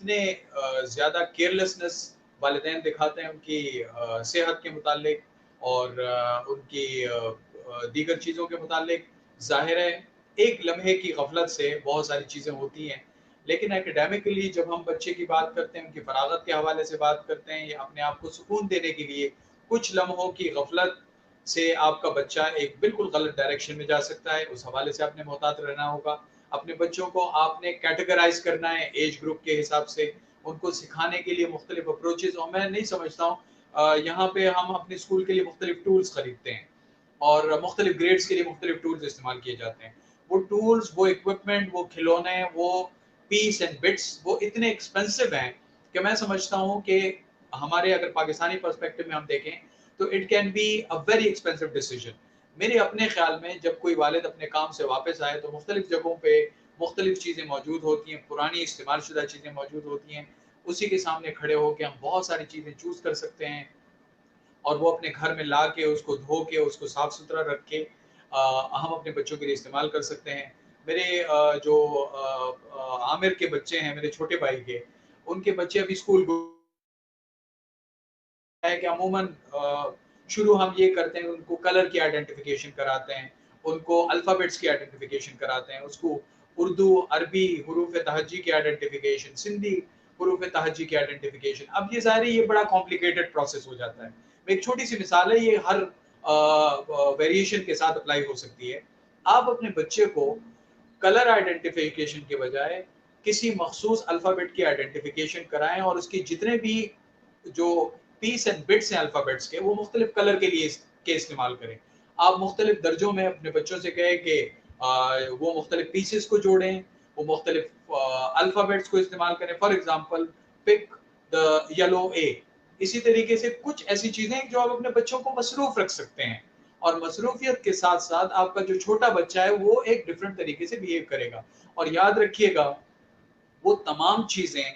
इतने ज़्यादा केयरलेसनेस वालिदैन दिखाते हैं उनकी सेहत के मुतालिक और उनकी दीगर चीज़ों के मुतालिक। ज़ाहिर है एक लम्हे की गफलत से बहुत सारी चीज़ें होती हैं, लेकिन एकेडमिकली जब हम बच्चे की बात करते हैं, उनकी फरागत के हवाले से बात करते हैं या अपने आप को सुकून देने के लिए कुछ लम्हों की गफलत से आपका बच्चा एक बिल्कुल गलत डायरेक्शन में जा सकता है। उस हवाले से आपने मोहतात रहना होगा। अपने बच्चों को आपने कैटेगराइज करना है एज ग्रुप के हिसाब से, उनको सिखाने के लिए मुख्तलिफ अप्रोचेज। और मैं नहीं समझता हूँ यहाँ पे हम अपने स्कूल के लिए मुख्तलिफ टूल्स खरीदते हैं और मुख्तलिफ ग्रेड्स के लिए मुख्तलिफ टूल्स इस्तेमाल किए जाते हैं। वो टूल्स, वो इक्विपमेंट, वो खिलौने, वो पीस एंड बिट्स वो इतने एक्सपेंसिव हैं कि मैं समझता हूँ कि हमारे अगर पाकिस्तानी पर्सपेक्टिव में हम देखें तो it can be a very expensive decision. मेरे अपने ख्याल में जब कोई वालिद अपने काम से वापस आए तो मुख्तलिफ जगहों पे मुख्तलिफ चीज़ें मौजूद होती हैं, पुरानी इस्तेमाल शुदा चीज़ें मौजूद होती हैं। उसी के सामने खड़े होकर हम बहुत सारी चीज़ें चूज़ कर सकते हैं और वो अपने घर में ला के उसको धो के उसको साफ सुथरा रख के हम अपने बच्चों के लिए इस्तेमाल कर सकते हैं। मेरे जो आमिर के बच्चे हैं, मेरे छोटे भाई के, उनके बच्चे अभी स्कूल है कि अमूमन शुरू हम ये करते हैं, उनको कलर की आइडेंटिफिकेशन कराते हैं, उनको अल्फ़ाबेट्स की आइडेंटिफिकेशन कराते हैं, उसको उर्दू, अरबी हुरूफ तहज्जी की आइडेंटिफिकेशन, सिंधी हुरूफ तहज्जी की आइडेंटिफिकेशन। अब ये ज़ाहिर है ये बड़ा कॉम्प्लिकेटेड प्रोसेस हो जाता है। एक छोटी सी मिसाल है, ये हर वेरिएशन के साथ अप्लाई हो सकती है। आप अपने बच्चे को कलर आइडेंटिफिकेशन के बजाय किसी मखसूस अल्फ़ाबेट की आइडेंटिफिकेशन कराएं और उसके जितने भी जो पीस एंड बिट्स हैं अल्फ़ाबेट्स के, वो मुख्तलिफ कलर के लिए के इस्तेमाल करें। आप मुख्तलिफ दर्जों में अपने बच्चों से कहें कि वो मुख्तलिफ पीसेस को जोड़ें, वो मुख्तलिफ अल्फ़ाबेट्स को इस्तेमाल करें। For example, pick the yellow A. इसी तरीके से कुछ ऐसी चीज़ें जो आप अपने बच्चों को मसरूफ़ रख सकते हैं और मसरूफियत के साथ साथ आपका जो छोटा बच्चा है वो एक डिफरेंट तरीके से बिहेव करेगा। और याद रखिएगा, वो तमाम चीजें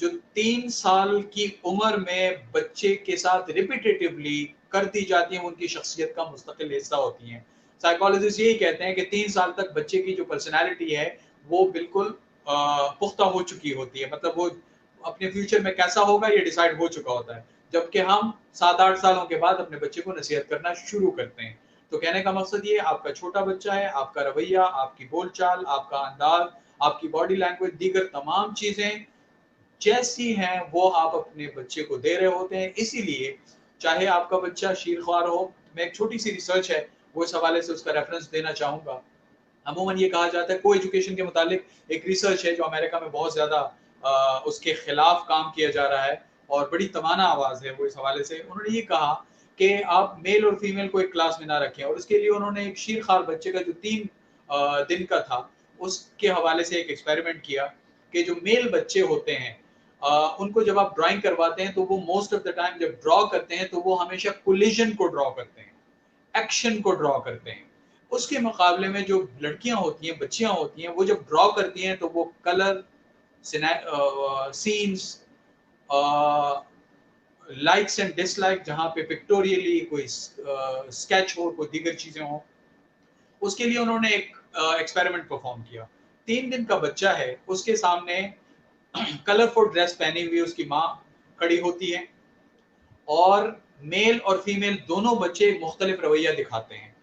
जो 3 साल की उम्र में बच्चे के साथ रिपीटेटिवली करती जाती हैं, उनकी शख्सियत का मुस्तकिल हिस्सा होती हैं। साइकोलॉजिस्ट यही कहते हैं कि 3 साल तक बच्चे की जो पर्सनैलिटी है वो बिल्कुल पुख्ता हो चुकी होती है, मतलब वो अपने फ्यूचर में कैसा होगा ये डिसाइड हो चुका होता है। जबकि हम 7-8 सालों के बाद अपने बच्चे को नसीहत करना शुरू करते हैं। तो कहने का मकसद ये, आपका छोटा बच्चा है, आपका रवैया, आपकी बोलचाल, आपका अंदाज, आपकी बॉडी लैंग्वेज, दीगर तमाम चीजें जैसी हैं वो आप अपने बच्चे को दे रहे होते हैं। इसीलिए चाहे आपका बच्चा शीरख्वार हो, मैं एक छोटी सी रिसर्च है वो इस हवाले से उसका रेफरेंस देना चाहूंगा। अमूमन ये कहा जाता है, को एजुकेशन के मुतालिक एक रिसर्च है जो अमेरिका में बहुत ज्यादा उसके खिलाफ काम किया जा रहा है और बड़ी तवाना आवाज है वो इस हवाले से। उन्होंने ये कहा कि आप मेल और फीमेल को एक क्लास में ना रखें और उसके लिए उन्होंने एक शीरखार बच्चे का जो 3 दिन का था उसके हवाले से एक एक्सपेरिमेंट किया कि जो मेल बच्चे होते हैं उनको जब आप ड्राइंग करवाते हैं तो वो मोस्ट ऑफ द टाइम जब ड्रॉ करते हैं तो वो हमेशा कोलिजन को ड्रॉ करते हैं, एक्शन को ड्रॉ करते हैं। उसके मुकाबले में जो लड़कियां होती हैं, बच्चियां होती हैं, वो जब ड्रॉ करती हैं तो वो colour, scenes, likes and dislike, जहां पे पिक्टोरियली कोई स्केच हो, कोई दीगर चीजें हो, उसके लिए उन्होंने एक एक्सपेरिमेंट परफॉर्म किया। 3 दिन का बच्चा है, उसके सामने कलरफुल ड्रेस पहनी हुई उसकी माँ खड़ी होती है और मेल और फीमेल दोनों बच्चे मुख्तलिफ रवैया दिखाते हैं।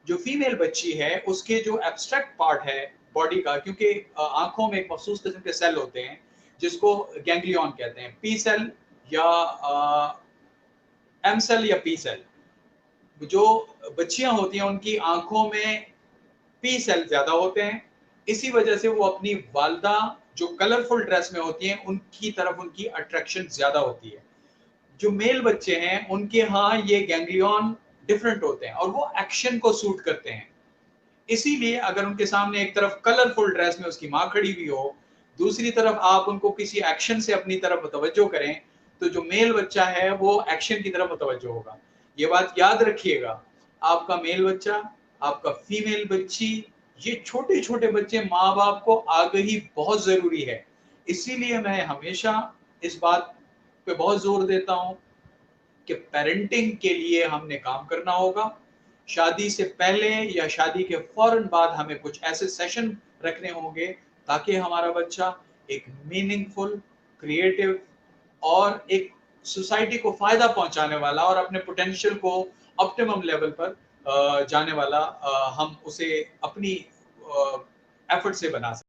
जो फीमेल बच्ची है उसके जो एब्स्ट्रैक्ट पार्ट है बॉडी का, क्योंकि आंखों में एक मखसूस किस्म के सेल होते हैं जिसको गैंग्लियन कहते हैं, पी सेल या एम सेल या पी सेल। जो बच्चियां होती हैं उनकी आंखों में पी सेल ज्यादा होते हैं, इसी वजह से वो अपनी वालदा जो कलरफुल ड्रेस में होती हैं उनकी तरफ उनकी अट्रैक्शन ज्यादा होती है। जो मेल बच्चे हैं उनके यहाँ ये गैंग्लियन डिफरेंट होते हैं और वो एक्शन को सूट करते हैं। इसीलिए अगर उनके सामने एक तरफ कलरफुल ड्रेस में उसकी माँ खड़ी हुई हो, दूसरी तरफ आप उनको किसी एक्शन से अपनी तरफ मुतवज्जो करें, तो जो मेल बच्चा है वो एक्शन की तरफ मुतवज्जो होगा। ये बात याद रखिएगा, आपका मेल बच्चा, आपका फीमेल बच्ची, ये छोटे छोटे बच्चे, माँ बाप को आगाही बहुत जरूरी है। इसीलिए मैं हमेशा इस बात पे बहुत जोर देता हूँ कि पेरेंटिंग के लिए हमने काम करना होगा। शादी से पहले या शादी के फौरन बाद हमें कुछ ऐसे सेशन रखने होंगे ताकि हमारा बच्चा एक मीनिंगफुल, क्रिएटिव और एक सोसाइटी को फायदा पहुंचाने वाला और अपने पोटेंशियल को ऑप्टिमम लेवल पर जाने वाला हम उसे अपनी एफर्ट से बना सकते हैं।